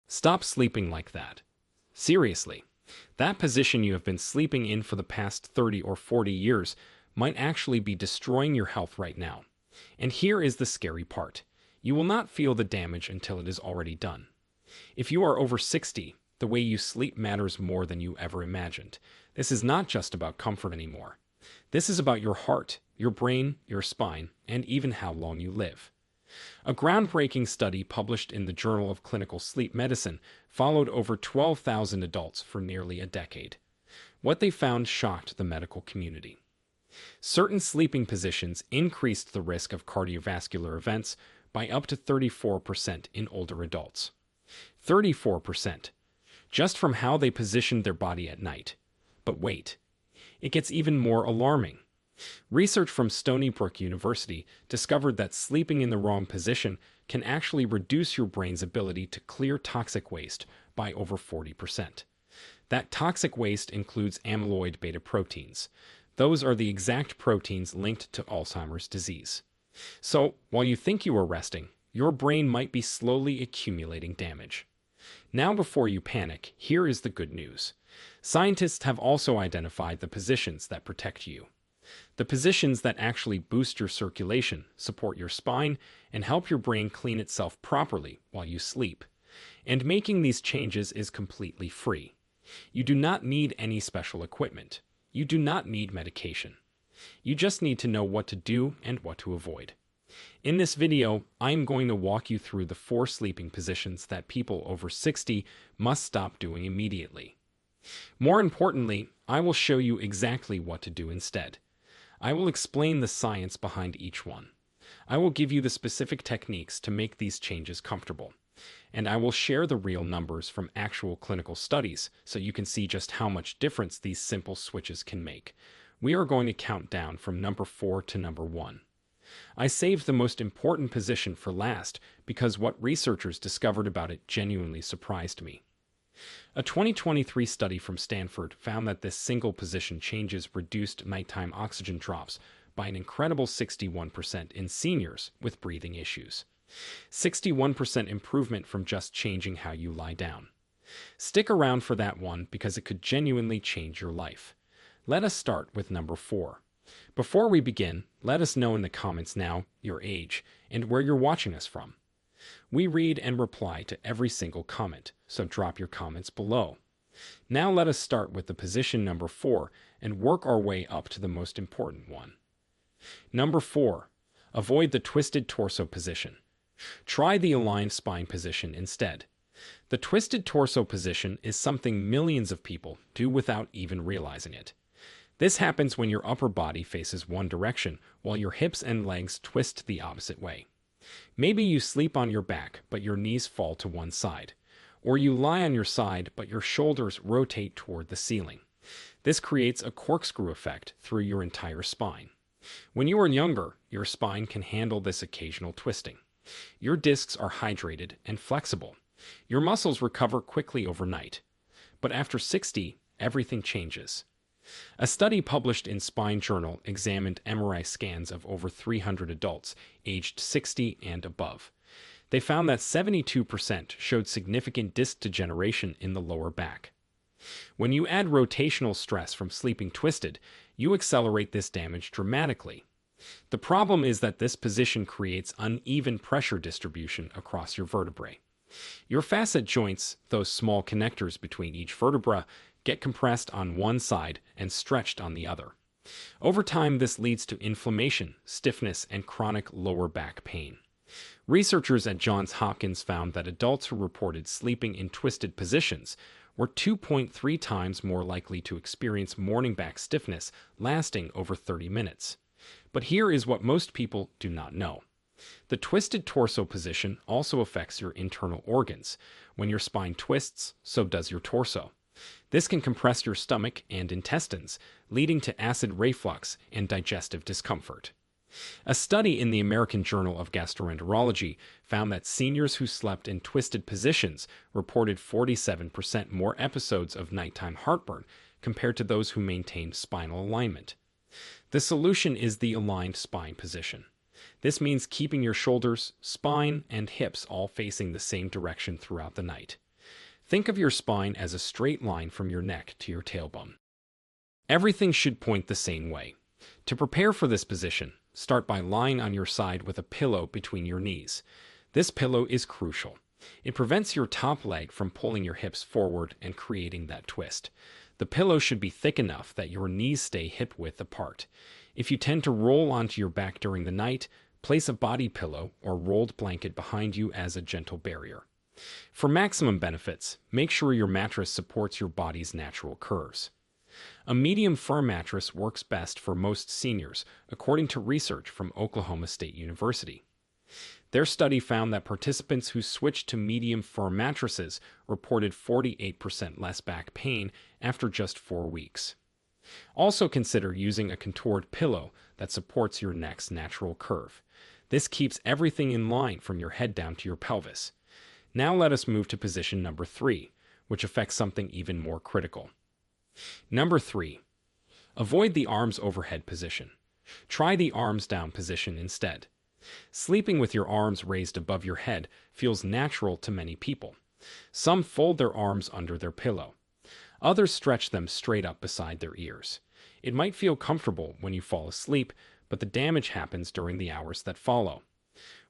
Stop sleeping like that. Seriously, that position you have been sleeping in for the past 30 or 40 years might actually be destroying your health right now. And here is the scary part. You will not feel the damage until it is already done. If you are over 60, the way you sleep matters more than you ever imagined. This is not just about comfort anymore. This is about your heart, your brain, your spine, and even how long you live. A groundbreaking study published in the Journal of Clinical Sleep Medicine followed over 12,000 adults for nearly a decade. What they found shocked the medical community. Certain sleeping positions increased the risk of cardiovascular events by up to 34% in older adults. 34%, just from how they positioned their body at night. But wait, it gets even more alarming. Research from Stony Brook University discovered that sleeping in the wrong position can actually reduce your brain's ability to clear toxic waste by over 40%. That toxic waste includes amyloid beta proteins. Those are the exact proteins linked to Alzheimer's disease. So, while you think you are resting, your brain might be slowly accumulating damage. Now, before you panic, here is the good news. Scientists have also identified the positions that protect you. The positions that actually boost your circulation, support your spine, and help your brain clean itself properly while you sleep. And making these changes is completely free. You do not need any special equipment. You do not need medication. You just need to know what to do and what to avoid. In this video, I am going to walk you through the 4 sleeping positions that people over 60 must stop doing immediately. More importantly, I will show you exactly what to do instead. I will explain the science behind each one. I will give you the specific techniques to make these changes comfortable. And I will share the real numbers from actual clinical studies so you can see just how much difference these simple switches can make. We are going to count down from number 4 to number 1. I saved the most important position for last because what researchers discovered about it genuinely surprised me. A 2023 study from Stanford found that this single position changes reduced nighttime oxygen drops by an incredible 61% in seniors with breathing issues. 61% improvement from just changing how you lie down. Stick around for that one because it could genuinely change your life. Let us start with number 4. Before we begin, let us know in the comments now your age and where you're watching us from. We read and reply to every single comment, so drop your comments below. Now let us start with the position number 4 and work our way up to the most important one. Number 4. Avoid the twisted torso position. Try the aligned spine position instead. The twisted torso position is something millions of people do without even realizing it. This happens when your upper body faces one direction while your hips and legs twist the opposite way. Maybe you sleep on your back, but your knees fall to one side. Or you lie on your side, but your shoulders rotate toward the ceiling. This creates a corkscrew effect through your entire spine. When you are younger, your spine can handle this occasional twisting. Your discs are hydrated and flexible. Your muscles recover quickly overnight. But after 60, everything changes. A study published in Spine Journal examined MRI scans of over 300 adults aged 60 and above. They found that 72% showed significant disc degeneration in the lower back. When you add rotational stress from sleeping twisted, you accelerate this damage dramatically. The problem is that this position creates uneven pressure distribution across your vertebrae. Your facet joints, those small connectors between each vertebra, get compressed on one side and stretched on the other. Over time, this leads to inflammation, stiffness, and chronic lower back pain. Researchers at Johns Hopkins found that adults who reported sleeping in twisted positions were 2.3 times more likely to experience morning back stiffness lasting over 30 minutes. But here is what most people do not know. The twisted torso position also affects your internal organs. When your spine twists, so does your torso. This can compress your stomach and intestines, leading to acid reflux and digestive discomfort. A study in the American Journal of Gastroenterology found that seniors who slept in twisted positions reported 47% more episodes of nighttime heartburn compared to those who maintained spinal alignment. The solution is the aligned spine position. This means keeping your shoulders, spine, and hips all facing the same direction throughout the night. Think of your spine as a straight line from your neck to your tailbone. Everything should point the same way. To prepare for this position, start by lying on your side with a pillow between your knees. This pillow is crucial. It prevents your top leg from pulling your hips forward and creating that twist. The pillow should be thick enough that your knees stay hip-width apart. If you tend to roll onto your back during the night, place a body pillow or rolled blanket behind you as a gentle barrier. For maximum benefits, make sure your mattress supports your body's natural curves. A medium firm mattress works best for most seniors, according to research from Oklahoma State University. Their study found that participants who switched to medium firm mattresses reported 48% less back pain after just 4 weeks. Also consider using a contoured pillow that supports your neck's natural curve. This keeps everything in line from your head down to your pelvis. Now let us move to position number 3, which affects something even more critical. Number 3. Avoid the arms overhead position. Try the arms down position instead. Sleeping with your arms raised above your head feels natural to many people. Some fold their arms under their pillow. Others stretch them straight up beside their ears. It might feel comfortable when you fall asleep, but the damage happens during the hours that follow.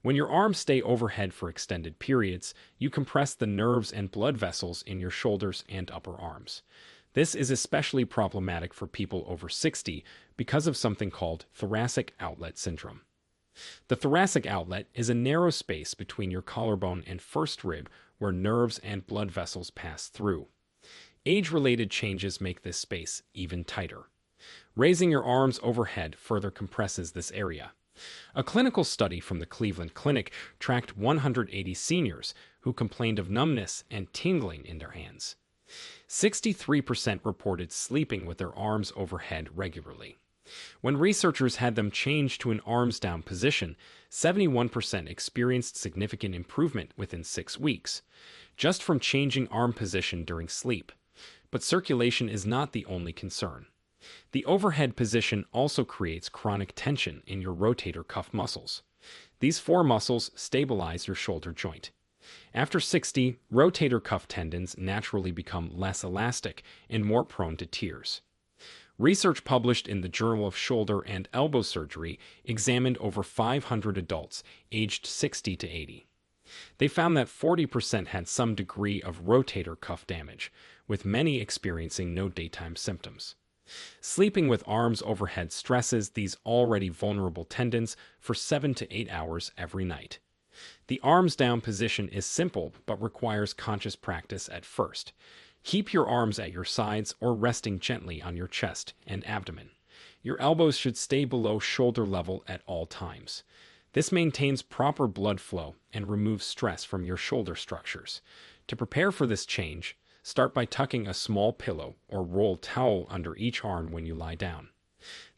When your arms stay overhead for extended periods, you compress the nerves and blood vessels in your shoulders and upper arms. This is especially problematic for people over 60 because of something called thoracic outlet syndrome. The thoracic outlet is a narrow space between your collarbone and first rib where nerves and blood vessels pass through. Age-related changes make this space even tighter. Raising your arms overhead further compresses this area. A clinical study from the Cleveland Clinic tracked 180 seniors who complained of numbness and tingling in their hands. 63% reported sleeping with their arms overhead regularly. When researchers had them change to an arms-down position, 71% experienced significant improvement within 6 weeks, just from changing arm position during sleep. But circulation is not the only concern. The overhead position also creates chronic tension in your rotator cuff muscles. These 4 muscles stabilize your shoulder joint. After 60, rotator cuff tendons naturally become less elastic and more prone to tears. Research published in the Journal of Shoulder and Elbow Surgery examined over 500 adults aged 60 to 80. They found that 40% had some degree of rotator cuff damage, with many experiencing no daytime symptoms. Sleeping with arms overhead stresses these already vulnerable tendons for 7 to 8 hours every night. The arms down position is simple but requires conscious practice at first. Keep your arms at your sides or resting gently on your chest and abdomen. Your elbows should stay below shoulder level at all times. This maintains proper blood flow and removes stress from your shoulder structures. To prepare for this change, start by tucking a small pillow or rolled towel under each arm when you lie down.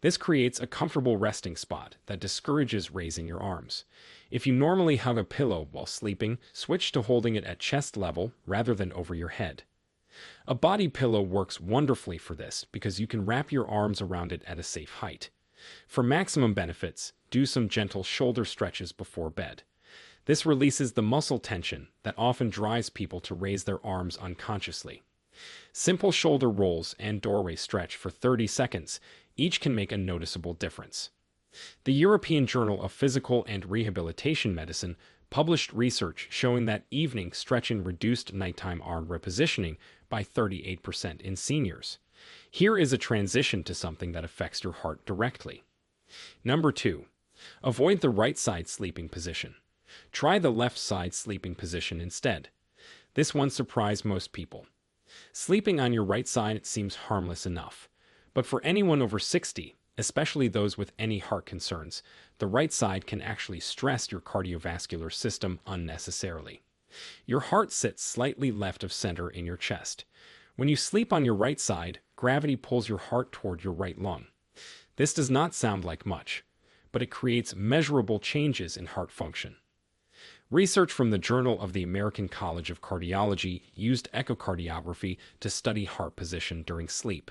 This creates a comfortable resting spot that discourages raising your arms. If you normally hug a pillow while sleeping, switch to holding it at chest level rather than over your head. A body pillow works wonderfully for this because you can wrap your arms around it at a safe height. For maximum benefits, do some gentle shoulder stretches before bed. This releases the muscle tension that often drives people to raise their arms unconsciously. Simple shoulder rolls and doorway stretch for 30 seconds each can make a noticeable difference. The European Journal of Physical and Rehabilitation Medicine published research showing that evening stretching reduced nighttime arm repositioning by 38% in seniors. Here is a transition to something that affects your heart directly. Number 2. Avoid the right side sleeping position. Try the left side sleeping position instead. This one surprised most people. Sleeping on your right side seems harmless enough. But for anyone over 60, especially those with any heart concerns, the right side can actually stress your cardiovascular system unnecessarily. Your heart sits slightly left of center in your chest. When you sleep on your right side, gravity pulls your heart toward your right lung. This does not sound like much, but it creates measurable changes in heart function. Research from the Journal of the American College of Cardiology used echocardiography to study heart position during sleep.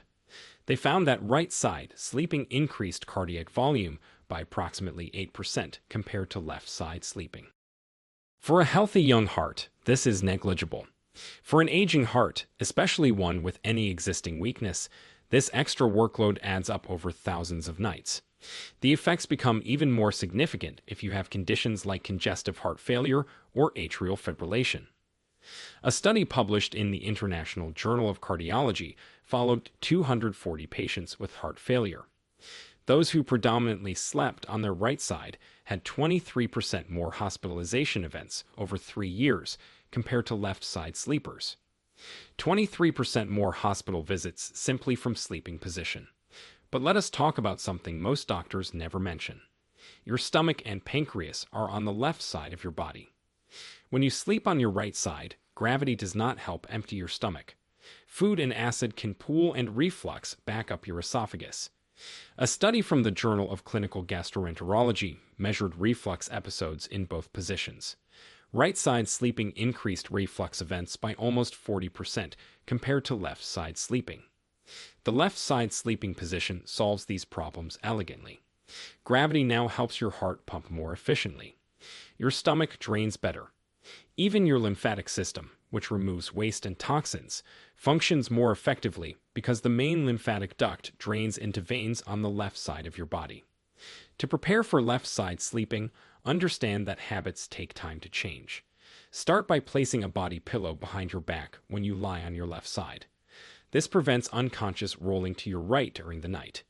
They found that right side sleeping increased cardiac volume by approximately 8% compared to left side sleeping. For a healthy young heart, this is negligible. For an aging heart, especially one with any existing weakness, this extra workload adds up over thousands of nights. The effects become even more significant if you have conditions like congestive heart failure or atrial fibrillation. A study published in the International Journal of Cardiology followed 240 patients with heart failure. Those who predominantly slept on their right side had 23% more hospitalization events over 3 years compared to left side sleepers. 23% more hospital visits simply from sleeping position. But let us talk about something most doctors never mention. Your stomach and pancreas are on the left side of your body. When you sleep on your right side, gravity does not help empty your stomach. Food and acid can pool and reflux back up your esophagus. A study from the Journal of Clinical Gastroenterology measured reflux episodes in both positions. Right side sleeping increased reflux events by almost 40% compared to left side sleeping. The left side sleeping position solves these problems elegantly. Gravity now helps your heart pump more efficiently. Your stomach drains better. Even your lymphatic system, which removes waste and toxins, functions more effectively because the main lymphatic duct drains into veins on the left side of your body. To prepare for left side sleeping, understand that habits take time to change. Start by placing a body pillow behind your back when you lie on your left side. This prevents unconscious rolling to your right during the night.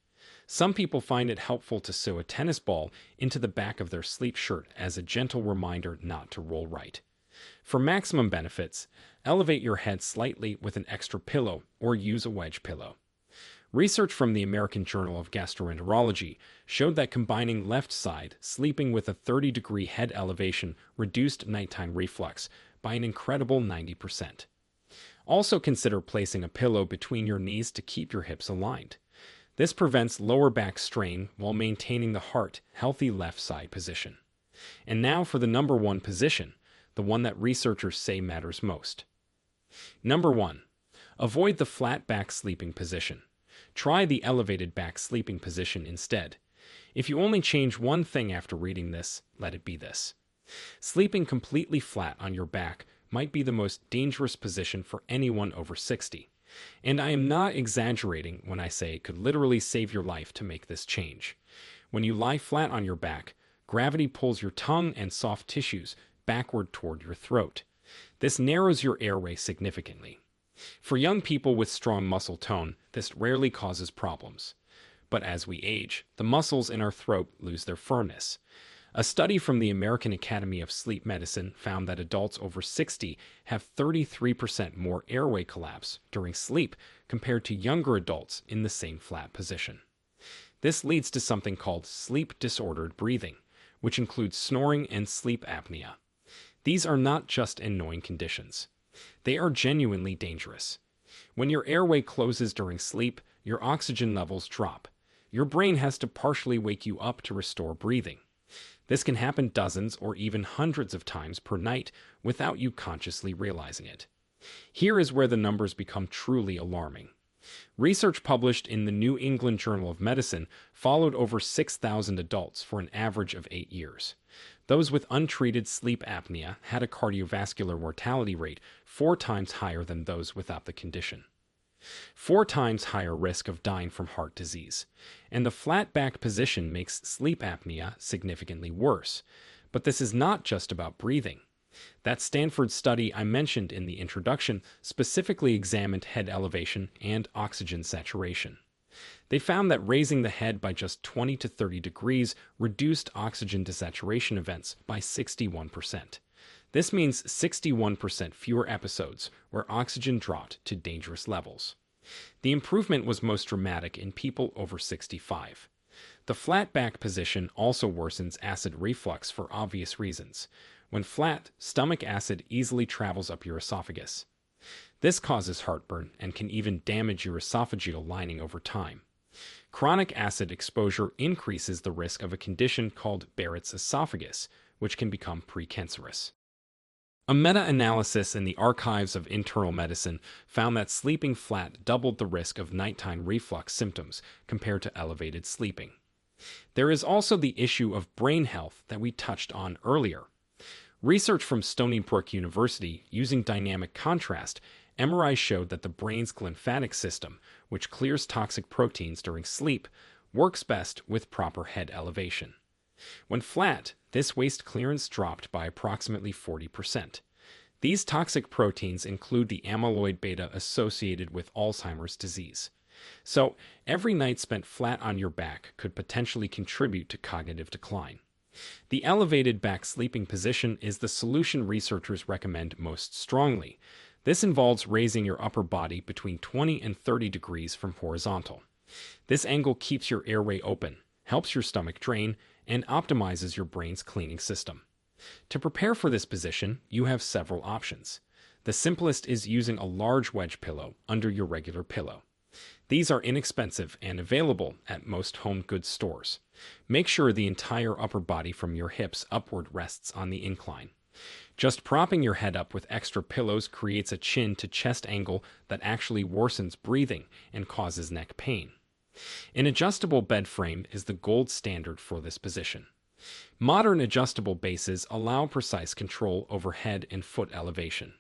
Some people find it helpful to sew a tennis ball into the back of their sleep shirt as a gentle reminder not to roll right. For maximum benefits, elevate your head slightly with an extra pillow or use a wedge pillow. Research from the American Journal of Gastroenterology showed that combining left side sleeping with a 30-degree head elevation reduced nighttime reflux by an incredible 90%. Also consider placing a pillow between your knees to keep your hips aligned. This prevents lower back strain while maintaining the healthy left side position. And now for the number one position, the one that researchers say matters most. Number 1. Avoid the flat back sleeping position. Try the elevated back sleeping position instead. If you only change one thing after reading this, let it be this. Sleeping completely flat on your back might be the most dangerous position for anyone over 60. And I am not exaggerating when I say it could literally save your life to make this change. When you lie flat on your back, gravity pulls your tongue and soft tissues backward toward your throat. This narrows your airway significantly. For young people with strong muscle tone, this rarely causes problems. But as we age, the muscles in our throat lose their firmness. A study from the American Academy of Sleep Medicine found that adults over 60 have 33% more airway collapse during sleep compared to younger adults in the same flat position. This leads to something called sleep-disordered breathing, which includes snoring and sleep apnea. These are not just annoying conditions. They are genuinely dangerous. When your airway closes during sleep, your oxygen levels drop. Your brain has to partially wake you up to restore breathing. This can happen dozens or even hundreds of times per night without you consciously realizing it. Here is where the numbers become truly alarming. Research published in the New England Journal of Medicine followed over 6,000 adults for an average of 8 years. Those with untreated sleep apnea had a cardiovascular mortality rate 4 times higher than those without the condition. 4 times higher risk of dying from heart disease. And the flat back position makes sleep apnea significantly worse. But this is not just about breathing. That Stanford study I mentioned in the introduction specifically examined head elevation and oxygen saturation. They found that raising the head by just 20 to 30 degrees reduced oxygen desaturation events by 61%. This means 61% fewer episodes where oxygen dropped to dangerous levels. The improvement was most dramatic in people over 65. The flat back position also worsens acid reflux for obvious reasons. When flat, stomach acid easily travels up your esophagus. This causes heartburn and can even damage your esophageal lining over time. Chronic acid exposure increases the risk of a condition called Barrett's esophagus, which can become precancerous. A meta-analysis in the Archives of Internal Medicine found that sleeping flat doubled the risk of nighttime reflux symptoms compared to elevated sleeping. There is also the issue of brain health that we touched on earlier. Research from Stony Brook University using dynamic contrast MRI showed that the brain's glymphatic system, which clears toxic proteins during sleep, works best with proper head elevation. When flat, this waste clearance dropped by approximately 40%. These toxic proteins include the amyloid beta associated with Alzheimer's disease. So, every night spent flat on your back could potentially contribute to cognitive decline. The elevated back sleeping position is the solution researchers recommend most strongly. This involves raising your upper body between 20 and 30 degrees from horizontal. This angle keeps your airway open, helps your stomach drain, and optimizes your brain's cleaning system. To prepare for this position, you have several options. The simplest is using a large wedge pillow under your regular pillow. These are inexpensive and available at most home goods stores. Make sure the entire upper body from your hips upward rests on the incline. Just propping your head up with extra pillows creates a chin-to-chest angle that actually worsens breathing and causes neck pain. An adjustable bed frame is the gold standard for this position. Modern adjustable bases allow precise control over head and foot elevation.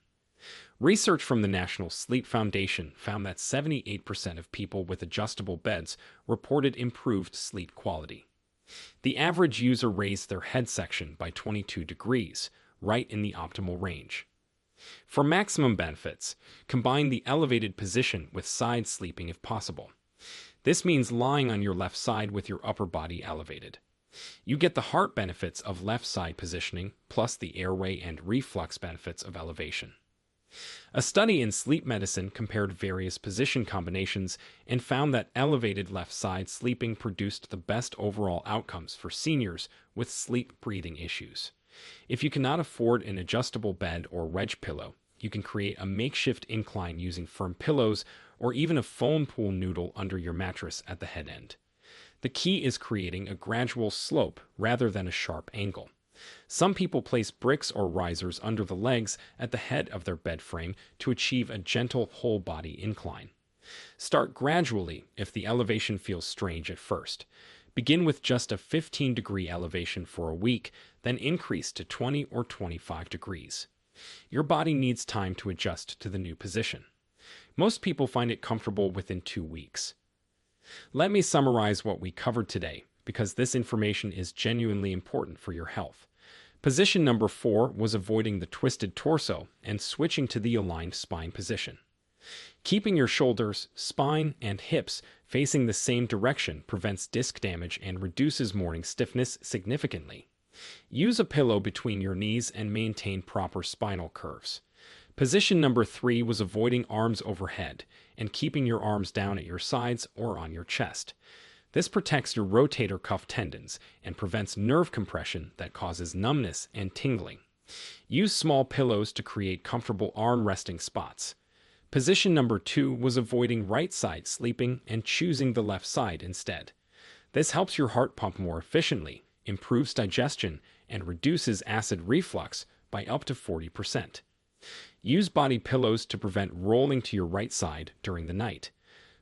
Research from the National Sleep Foundation found that 78% of people with adjustable beds reported improved sleep quality. The average user raised their head section by 22 degrees, right in the optimal range. For maximum benefits, combine the elevated position with side sleeping if possible. This means lying on your left side with your upper body elevated. You get the heart benefits of left side positioning, plus the airway and reflux benefits of elevation. A study in sleep medicine compared various position combinations and found that elevated left side sleeping produced the best overall outcomes for seniors with sleep-breathing issues. If you cannot afford an adjustable bed or wedge pillow, you can create a makeshift incline using firm pillows or even a foam pool noodle under your mattress at the head end. The key is creating a gradual slope rather than a sharp angle. Some people place bricks or risers under the legs at the head of their bed frame to achieve a gentle whole-body incline. Start gradually if the elevation feels strange at first. Begin with just a 15-degree elevation for a week, then increase to 20 or 25 degrees. Your body needs time to adjust to the new position. Most people find it comfortable within 2 weeks. Let me summarize what we covered today, because this information is genuinely important for your health. Position number 4 was avoiding the twisted torso and switching to the aligned spine position. Keeping your shoulders, spine, and hips facing the same direction prevents disc damage and reduces morning stiffness significantly. Use a pillow between your knees and maintain proper spinal curves. Position number 3 was avoiding arms overhead and keeping your arms down at your sides or on your chest. This protects your rotator cuff tendons and prevents nerve compression that causes numbness and tingling. Use small pillows to create comfortable arm resting spots. Position number 2 was avoiding right side sleeping and choosing the left side instead. This helps your heart pump more efficiently, improves digestion, and reduces acid reflux by up to 40%. Use body pillows to prevent rolling to your right side during the night.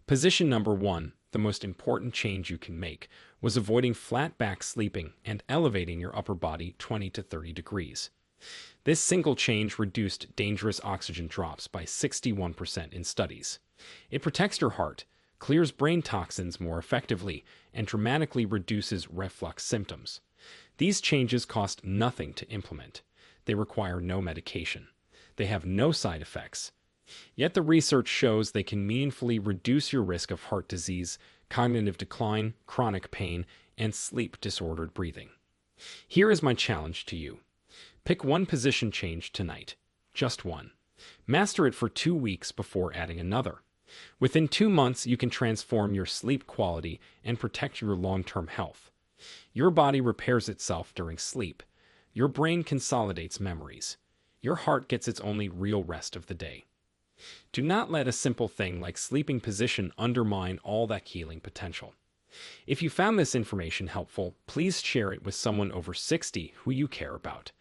Position number 1, the most important change you can make, was avoiding flat back sleeping and elevating your upper body 20 to 30 degrees. This single change reduced dangerous oxygen drops by 61% in studies. It protects your heart, clears brain toxins more effectively, and dramatically reduces reflux symptoms. These changes cost nothing to implement. They require no medication. They have no side effects. Yet the research shows they can meaningfully reduce your risk of heart disease, cognitive decline, chronic pain, and sleep-disordered breathing. Here is my challenge to you. Pick one position change tonight. Just one. Master it for 2 weeks before adding another. Within 2 months, you can transform your sleep quality and protect your long-term health. Your body repairs itself during sleep. Your brain consolidates memories. Your heart gets its only real rest of the day. Do not let a simple thing like sleeping position undermine all that healing potential. If you found this information helpful, please share it with someone over 60 who you care about.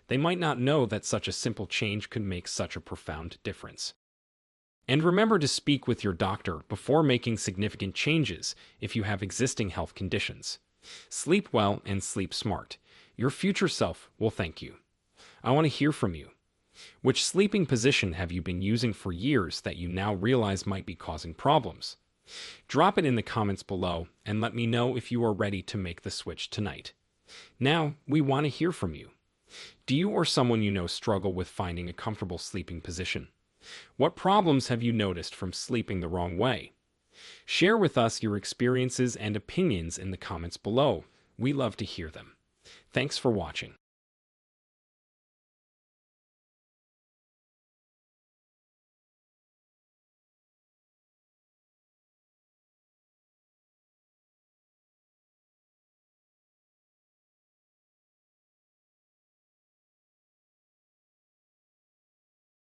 They might not know that such a simple change could make such a profound difference. And remember to speak with your doctor before making significant changes if you have existing health conditions. Sleep well and sleep smart. Your future self will thank you. I want to hear from you. Which sleeping position have you been using for years that you now realize might be causing problems? Drop it in the comments below and let me know if you are ready to make the switch tonight. Now, we want to hear from you. Do you or someone you know struggle with finding a comfortable sleeping position? What problems have you noticed from sleeping the wrong way? Share with us your experiences and opinions in the comments below. We love to hear them. Thanks for watching.